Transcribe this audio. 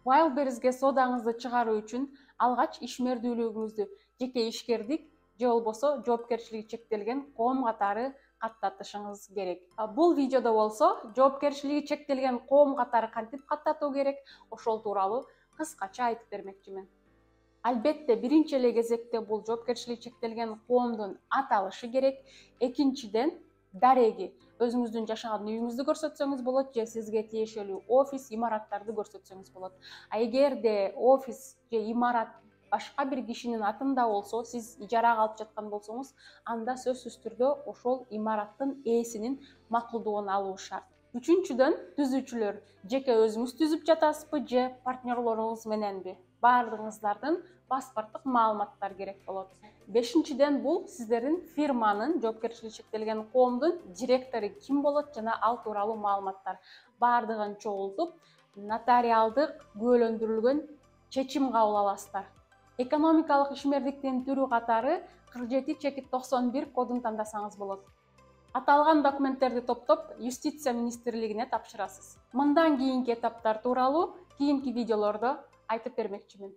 Wildberries'ge содаңызды чыгаруу үчүн алгач ишмердүүлүгүңүздү жеке ишкердик же болбосо жоопкерчилиги чектелген коом катары каттатышыңыз керек. Бул видеодо болсо жоопкерчилиги чектелген коом катары кантип каттатуу керек, ошол тууралуу кыскача айтып бермекчимин. Албетте биринчи эле кезекте бул жоопкерчилиги чектелген коомдун аталышы керек. Экинчиден дареги, өзүңүздүн жашаган үйүңүздү көрсөтсөңүз болот же сизге тиешелүү офис, имараттарды көрсөтсөңүз болот. Эгерде офис же имарат башка бир кишинин атында болсо, сиз ижарага алып жаткан болсоңуз, анда сөзсүз түрдө ошол имараттын ээсинин макулдугун алуу шарт. Үчүнчүдөн, түзүүчүлөр жеке өзүңүз түзүп жатасызбы же партнерлоруңуз мененби? Баардыгыңыздардын паспорттук маалыматтар керек болот. Бешинчиден, бул сиздердин фирманын, жоопкерчилиги чектелген коомдун директору ким болот жана ал тууралуу маалыматтар баардыгын чогултуп, нотариалдык күбөлөндүрүлгөн чечим кабыл аласыздар. Экономикалык ишмердиктин түрү катары 47-91 кодун тандасаңыз болот. Аталган документтерди топтоп, Юстиция министрлигине тапшырасыз. Мындан кийинки этаптар тууралуу кийинки видеолордо айтып бермекчимин.